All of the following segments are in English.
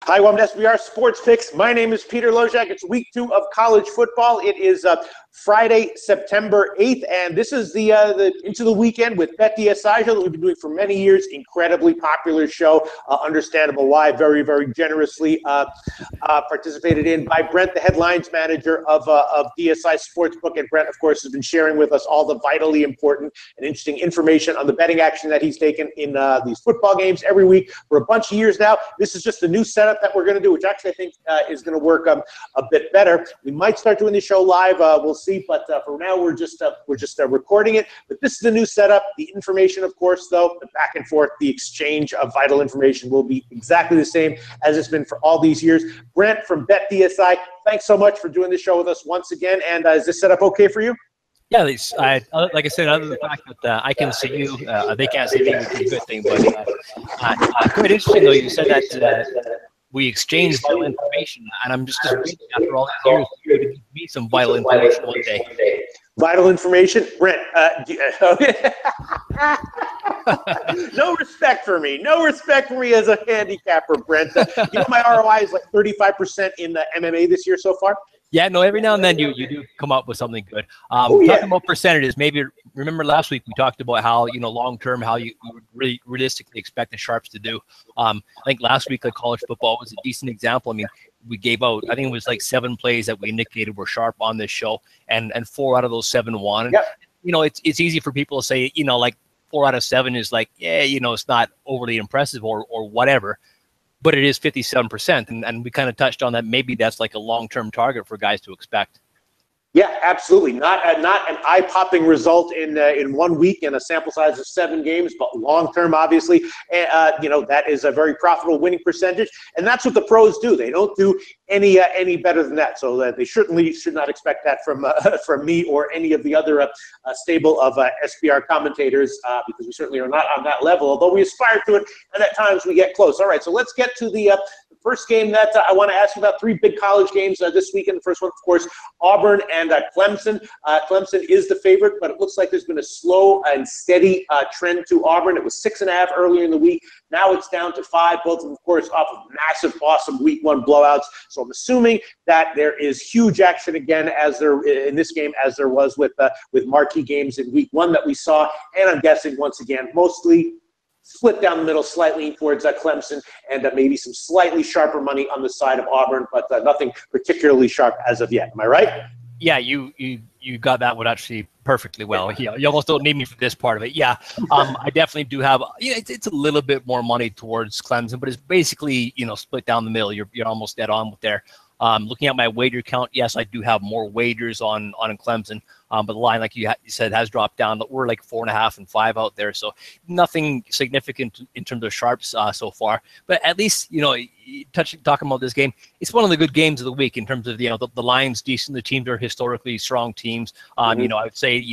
Hi, welcome to SBR Sports Picks. My name is Peter Loshak. It's week 2 of college football. It is Friday, September 8th, and this is the into the weekend with BetDSI show that we've been doing for many years. Incredibly popular show, understandable why. Very, very generously participated in by Brent, the headlines manager of DSI Sportsbook. And Brent, of course, has been sharing with us all the vitally important and interesting information on the betting action that he's taken in these football games every week for a bunch of years now. This is just a new setup that we're going to do, which actually I think is going to work a bit better. We might start doing the show live. We'll see, but for now we're just recording it. But this is a new setup. The information, of course, though, the back and forth, the exchange of vital information will be exactly the same as it's been for all these years. Brent from BetDSI, thanks so much for doing the show with us once again. And is this setup okay for you? Yeah, like I said, other than the fact that I can see you, they can't see me, which is a good thing. But quite interesting, though, you said that we exchanged vital information, and I'm just waiting after all these years for you to give me some vital information one day. Vital information? Brent, no respect for me. No respect for me as a handicapper, Brent. You know my ROI is like 35% in the MMA this year so far? Yeah, no, every now and then you do come up with something good. Talking about percentages, maybe remember last week we talked about how, long-term, how you would really realistically expect the Sharps to do. I think last week, like college football was a decent example. I mean, we gave out, I think it was like 7 plays that we indicated were sharp on this show, and 4 out of those 7 won. Yep. It's easy for people to say, like 4 out of 7 is like, it's not overly impressive or whatever. But it is 57%, and we kind of touched on that. Maybe that's like a long-term target for guys to expect. Yeah, absolutely. Not an eye-popping result in 1 week and a sample size of 7 games, but long-term, obviously, that is a very profitable winning percentage, and that's what the pros do. They don't do any better than that. So they certainly should not expect that from me or any of the other stable of SBR commentators, because we certainly are not on that level. Although we aspire to it, and at times we get close. All right, so let's get to the first game that I want to ask you about. 3 big college games this weekend. The first one, of course, Auburn and Clemson. Clemson is the favorite, but it looks like there's been a slow and steady trend to Auburn. It was 6.5 earlier in the week. Now it's down to 5. Both of them, of course, off of massive, awesome week 1 blowouts. So I'm assuming that there is huge action again as there in this game as there was with marquee games in week 1 that we saw. And I'm guessing once again, mostly split down the middle slightly towards Clemson, and maybe some slightly sharper money on the side of Auburn, but nothing particularly sharp as of yet. Am I right? Yeah, you got that one actually perfectly well. Yeah, you almost don't need me for this part of it. Yeah, I definitely do have. It's a little bit more money towards Clemson, but it's basically split down the middle. You're almost dead on with there. Looking at my wager count, yes, I do have more wagers on Clemson, but the line, like you said, has dropped down. We're like 4.5 and 5 out there, so nothing significant in terms of sharps so far. But at least talking about this game, it's one of the good games of the week in terms of the line's decent. The teams are historically strong teams. I would say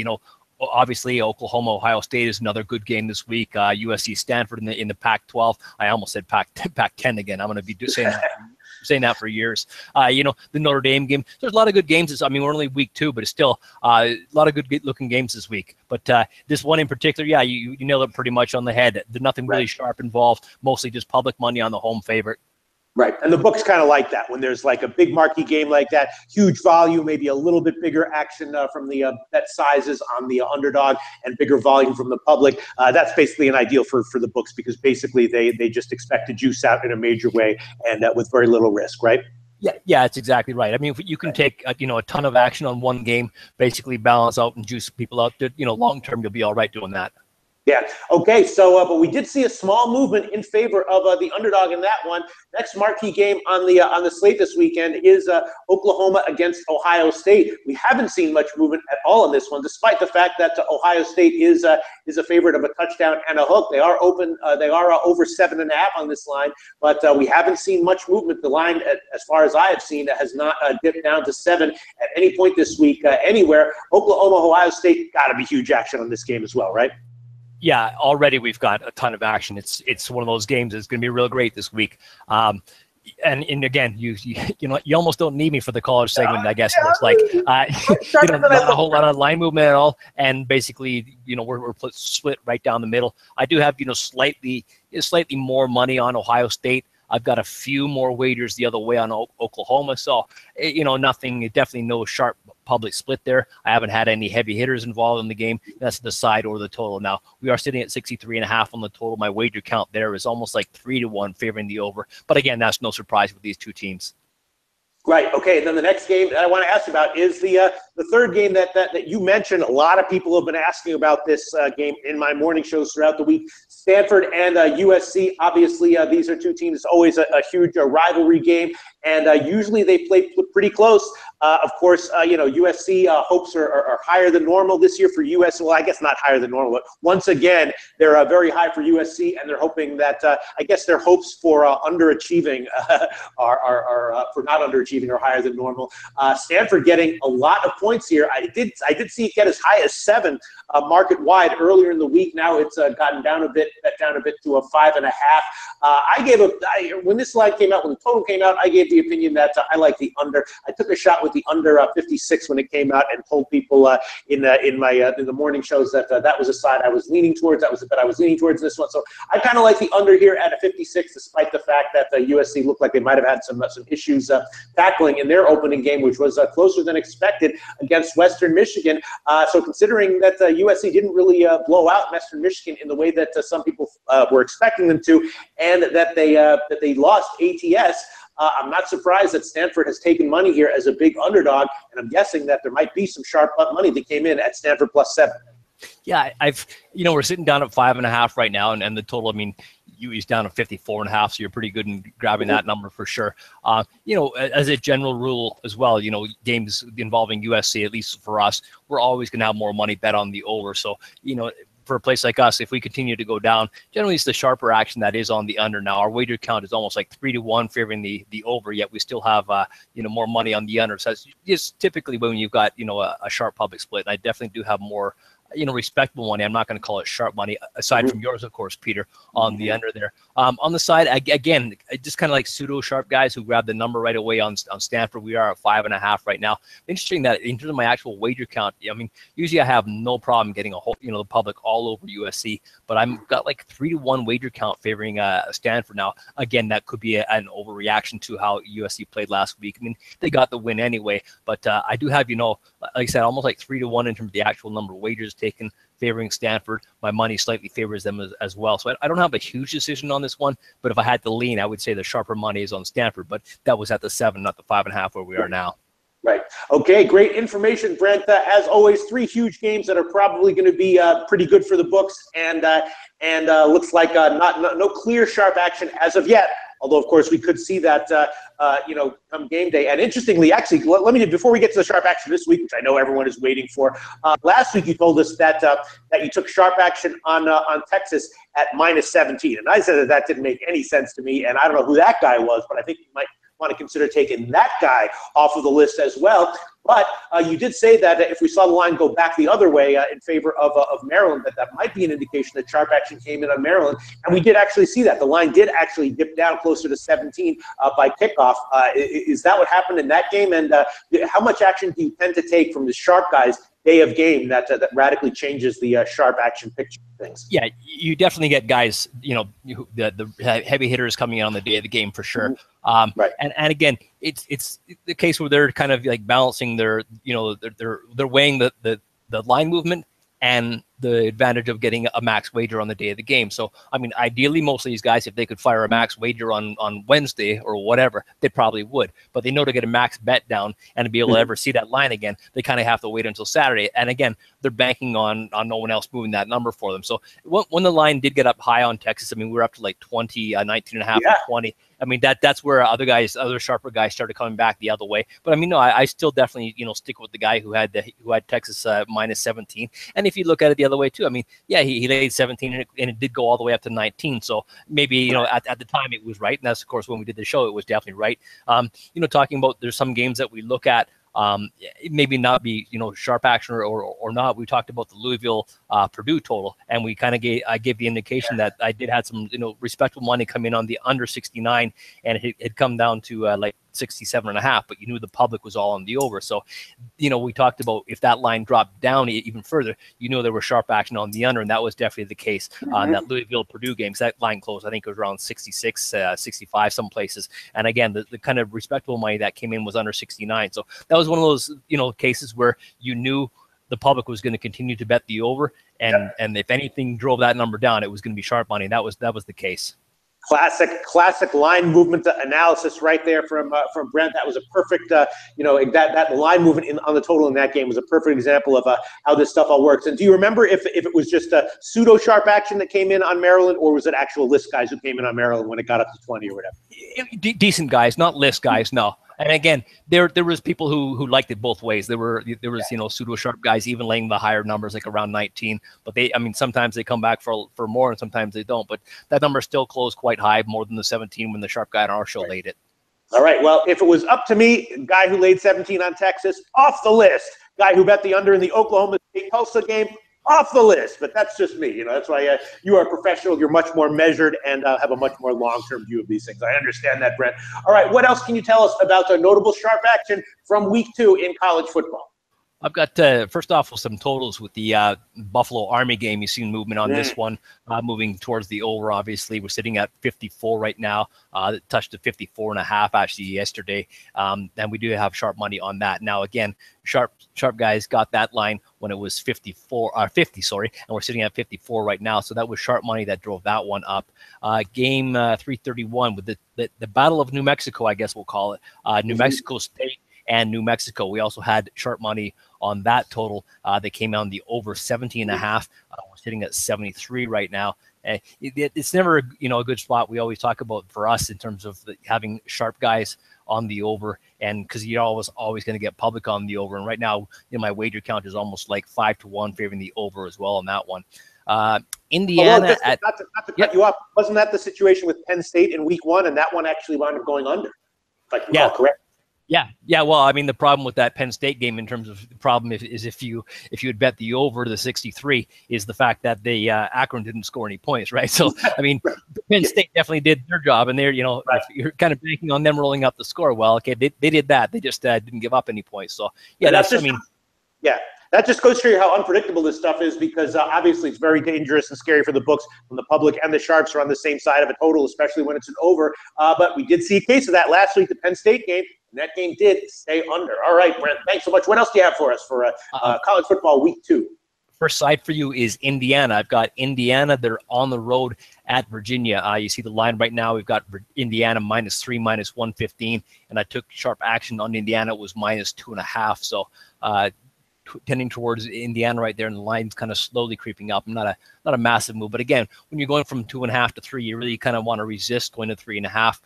obviously Oklahoma, Ohio State is another good game this week. USC, Stanford in the Pac-12. I almost said Pac-10 again. I'm going to be saying that for years. The Notre Dame game. There's a lot of good games. We're only week 2, but it's still a lot of good looking games this week. But this one in particular, yeah, you nailed it pretty much on the head. There's nothing really sharp involved. Mostly just public money on the home favorite. Right, and the book's kind of like that. When there's like a big marquee game like that, huge volume, maybe a little bit bigger action from the bet sizes on the underdog and bigger volume from the public. That's basically an ideal for the books, because basically they just expect to juice out in a major way and with very little risk, right? Yeah, that's exactly right. If you can take a ton of action on one game, basically balance out and juice people out, long term you'll be all right doing that. Yeah. Okay. So, but we did see a small movement in favor of the underdog in that one. Next marquee game on the slate this weekend is Oklahoma against Ohio State. We haven't seen much movement at all in this one, despite the fact that Ohio State is a favorite of a touchdown and a hook. They are open. They are over 7.5 on this line, but we haven't seen much movement. The line, as far as I have seen, has not dipped down to 7 at any point this week anywhere. Oklahoma, Ohio State, got to be huge action on this game as well, right? Yeah, already we've got a ton of action. It's one of those games that's going to be real great this week. And again, you almost don't need me for the college segment, I guess. It looks like not a whole lot of line movement at all, and basically, we're split right down the middle. I do have slightly more money on Ohio State. I've got a few more wagers the other way on Oklahoma. So, nothing, definitely no sharp public split there. I haven't had any heavy hitters involved in the game. That's the side or the total. Now, we are sitting at 63.5 on the total. My wager count there is almost like 3-1 favoring the over. But again, that's no surprise with these two teams. Right. Okay. Then the next game that I want to ask about is the third game that you mentioned. A lot of people have been asking about this game in my morning shows throughout the week. Stanford and USC. Obviously, these are two teams. It's always a huge rivalry game, and usually they play pretty close. Of course, USC hopes are higher than normal this year for USC. Well, I guess not higher than normal, but once again, they're very high for USC, and they're hoping that I guess their hopes for underachieving are for not underachieving are higher than normal. Stanford getting a lot of points here. I did see it get as high as 7 market wide earlier in the week. Now it's gotten down a bit to a 5.5. When this line came out, when the total came out, I gave the opinion that I like the under. I took a shot with the under 56 when it came out, and told people in the morning shows that that was a side I was leaning towards. That was the bet I was leaning towards this one. So I kind of like the under here at a 56, despite the fact that USC looked like they might have had some issues tackling in their opening game, which was closer than expected against Western Michigan. So considering that USC didn't really blow out Western Michigan in the way that some people were expecting them to, and that they lost ATS, I'm not surprised that Stanford has taken money here as a big underdog, and I'm guessing that there might be some sharp money that came in at Stanford +7. Yeah, we're sitting down at 5.5 right now, and the total, UE's down to 54.5, so you're pretty good in grabbing that number for sure. As a general rule as well, games involving USC, at least for us, we're always going to have more money bet on the over. So, for a place like us, if we continue to go down, generally it's the sharper action that is on the under. Now, our wager count is almost like 3-1 favoring the over, yet we still have, more money on the under. So it's just typically when you've got, a sharp public split. And I definitely do have more respectable money. I'm not going to call it sharp money, aside from yours, of course, Peter, on the under there. On the side, again, just kind of like pseudo sharp guys who grab the number right away on Stanford. We are at 5.5 right now. Interesting that in terms of my actual wager count, usually I have no problem getting a whole, the public all over USC, but I'm got like 3-1 wager count favoring Stanford now. Again, that could be an overreaction to how USC played last week. They got the win anyway, but I do have, like I said, almost like 3-1 in terms of the actual number of wagers taken favoring Stanford. My money slightly favors them as well. So I don't have a huge decision on this one, but if I had to lean, I would say the sharper money is on Stanford, but that was at the 7, not the 5.5 where we are now. Right. Okay, great information, Brent. As always, 3 huge games that are probably going to be pretty good for the books, and looks like no clear sharp action as of yet. Although, of course, we could see that, come game day. And interestingly, actually, let me, before we get to the sharp action this week, which I know everyone is waiting for, last week you told us that you took sharp action on Texas at -17. And I said that didn't make any sense to me, and I don't know who that guy was, but I think you might want to consider taking that guy off of the list as well. But you did say that if we saw the line go back the other way in favor of Maryland, that might be an indication that sharp action came in on Maryland. And we did actually see that. The line did actually dip down closer to 17 by kickoff. Is that what happened in that game? And how much action do you tend to take from the sharp guys day of game that radically changes the sharp action picture of things? Yeah, you definitely get guys, the heavy hitters coming in on the day of the game for sure. Right. And again, it's the case where they're kind of like balancing their, they're weighing the line movement and the advantage of getting a max wager on the day of the game. So, ideally, most of these guys, if they could fire a max wager on Wednesday or whatever, they probably would. But they know to get a max bet down and to be able to ever see that line again, they kind of have to wait until Saturday. And again, they're banking on no one else moving that number for them. So when the line did get up high on Texas, we were up to like 20, 19.5, 20. That's where other sharper guys started coming back the other way. But I still definitely, stick with the guy who had Texas -17. And if you look at it the other way too, he laid 17 and it did go all the way up to 19. So maybe, at the time it was right. And that's, of course, when we did the show, it was definitely right. Talking about there's some games that we look at, it maybe not be, sharp action or not. We talked about the Louisville Purdue total, and we kind of I gave the indication that I did have some, respectable money come in on the under 69, and it had come down to like 67.5, but you knew the public was all on the over. So, we talked about if that line dropped down even further, there was sharp action on the under, and that was definitely the case on that Louisville-Purdue game. So that line closed, I think it was around 66, 65 some places. And again, the kind of respectable money that came in was under 69. So that was one of those, cases where you knew the public was going to continue to bet the over, and if anything drove that number down, it was going to be sharp money. That was the case. Classic line movement analysis right there from Brent. That was a perfect, that line movement on the total in that game was a perfect example of how this stuff all works. And do you remember if it was just a pseudo sharp action that came in on Maryland, or was it actual list guys who came in on Maryland when it got up to 20 or whatever? Decent guys, not list guys, no. And again, there was people who liked it both ways. There was pseudo sharp guys even laying the higher numbers, like around 19. But sometimes they come back for more, and sometimes they don't. But that number still closed quite high, more than the 17 when the sharp guy on our show laid it. All right. Well, if it was up to me, guy who laid 17 on Texas, off the list. Guy who bet the under in the Oklahoma State Tulsa game, off the list. But that's just me. That's why you are a professional. You're much more measured and have a much more long-term view of these things. I understand that, Brent. All right. What else can you tell us about a notable sharp action from week 2 in college football? I've got, first off, with some totals with the Buffalo Army game. You've seen movement on this one, moving towards the over, obviously. We're sitting at 54 right now. It touched to 54.5 actually yesterday. And we do have sharp money on that. Now, again, sharp guys got that line when it was 50, and we're sitting at 54 right now. So that was sharp money that drove that one up. Game 331 with the Battle of New Mexico, I guess we'll call it. New Mexico State and New Mexico. We also had sharp money on that total. They came out on the over 17.5. We're sitting at 73 right now. It's never a good spot. We always talk about for us in terms of having sharp guys on the over, and because you're always going to get public on the over. And right now, my wager count is almost like 5-1 favoring the over as well on that one. Indiana. Not to cut you off, wasn't that the situation with Penn State in week 1, and that one actually wound up going under? Correct. Yeah. Well, the problem with that Penn State game, in terms of the problem, is if you had bet the over to the 63, is the fact that the Akron didn't score any points, right? So Penn State definitely did their job, and they're if you're kind of banking on them rolling up the score. Well, okay, they did that. They just didn't give up any points. So that just goes to show you how unpredictable this stuff is, because obviously it's very dangerous and scary for the books when the public and the sharps are on the same side of a total, especially when it's an over. But we did see a case of that last week, the Penn State game, and that game did stay under. All right, Brent, thanks so much. What else do you have for us for college football week 2? First side for you is Indiana. I've got Indiana. They're on the road at Virginia. You see the line right now. We've got Indiana -3, -115, and I took sharp action on Indiana. It was -2.5. So tending towards Indiana right there, and the line's kind of slowly creeping up. Not a massive move, but again, when you're going from 2.5 to 3, you really kind of want to resist going to 3.5.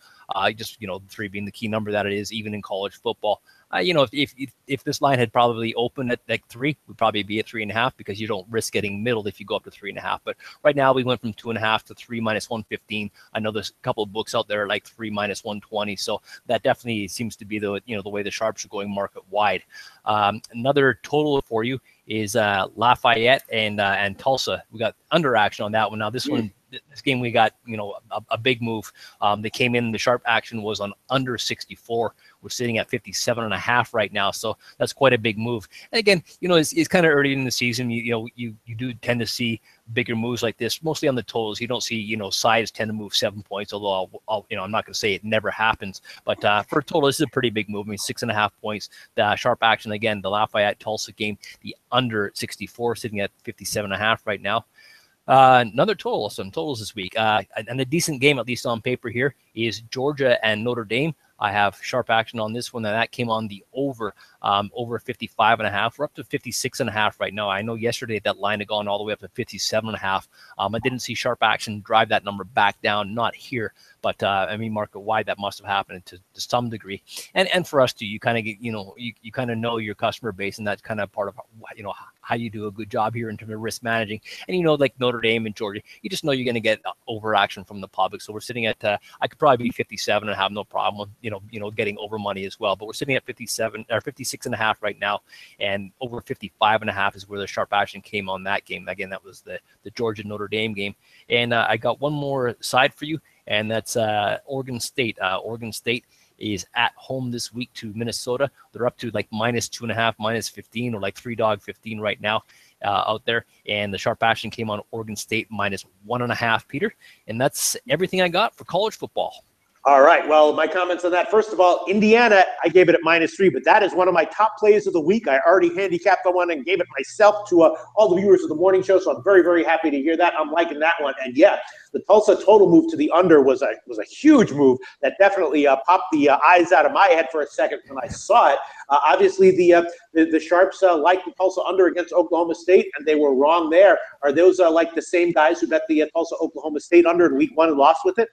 Just 3 being the key number that it is, even in college football. If this line had probably opened at like 3, we'd probably be at 3.5, because you don't risk getting middled if you go up to 3.5. But right now we went from 2.5 to 3 -115. I know there's a couple of books out there like 3 -120. So that definitely seems to be the way the sharps are going market wide. Another total for you is Lafayette and Tulsa. We got under action on that one. Now this game we got a big move. They came in. The sharp action was on under 64. We're sitting at 57.5 right now, so that's quite a big move. And again, it's kind of early in the season. You do tend to see bigger moves like this, mostly on the totals. You don't see sides tend to move 7 points. Although I'm not going to say it never happens, but for a total, this is a pretty big move. 6.5 points. The sharp action again, the Lafayette Tulsa game, the under 64, sitting at 57.5 right now. Another total, some totals this week, and a decent game, at least on paper here, is Georgia and Notre Dame. I have sharp action on this one, and that came on the over 55.5. We're up to 56.5 right now. I know yesterday that line had gone all the way up to 57.5. I didn't see sharp action drive that number back down, not here, but market wide, that must have happened to some degree. And for us too, you kind of get, you kind of know your customer base, and that's kind of part of how you do a good job here in terms of risk managing. And like Notre Dame and Georgia, you just know you're going to get overaction from the public. So we're sitting at I could probably be 57 and have no problem, getting over money as well. But we're sitting at 57 or 56.5 right now, and over 55.5 is where the sharp action came on that game. Again, that was the Georgia Notre Dame game. And I got one more side for you, and that's Oregon State. Oregon State is at home this week to Minnesota. They're up to like -2.5, -15, or like 3-15 right now out there. And the sharp action came on Oregon State -1.5, Peter. And that's everything I got for college football. All right. Well, my comments on that. First of all, Indiana, I gave it at -3, but that is one of my top plays of the week. I already handicapped the one and gave it myself to all the viewers of the morning show, so I'm very, very happy to hear that. I'm liking that one. And yeah, the Tulsa total move to the under was a huge move that definitely popped the eyes out of my head for a second when I saw it. Obviously, the Sharps liked the Tulsa under against Oklahoma State, and they were wrong there. Are those like the same guys who bet the Tulsa Oklahoma State under in week 1 and lost with it?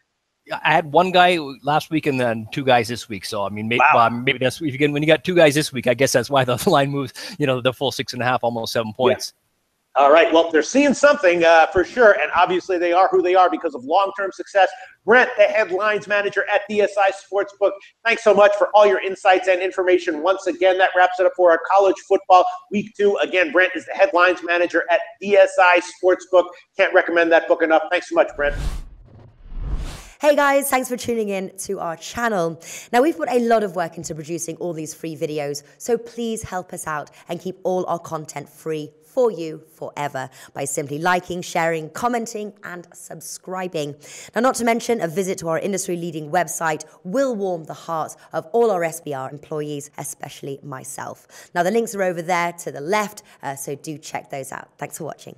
I had one guy last week and then 2 guys this week. So, I mean, maybe that's when you got 2 guys this week, I guess that's why the line moves, the full 6.5, almost 7 points. Yeah. All right. Well, they're seeing something for sure. And obviously they are who they are because of long-term success. Brent, the headlines manager at DSI Sportsbook, thanks so much for all your insights and information. Once again, that wraps it up for our college football week 2. Again, Brent is the headlines manager at DSI Sportsbook. Can't recommend that book enough. Thanks so much, Brent. Hey guys, thanks for tuning in to our channel. Now, we've put a lot of work into producing all these free videos, so please help us out and keep all our content free for you forever by simply liking, sharing, commenting, and subscribing. Now, not to mention, a visit to our industry-leading website will warm the hearts of all our SBR employees, especially myself. Now, the links are over there to the left, so do check those out. Thanks for watching.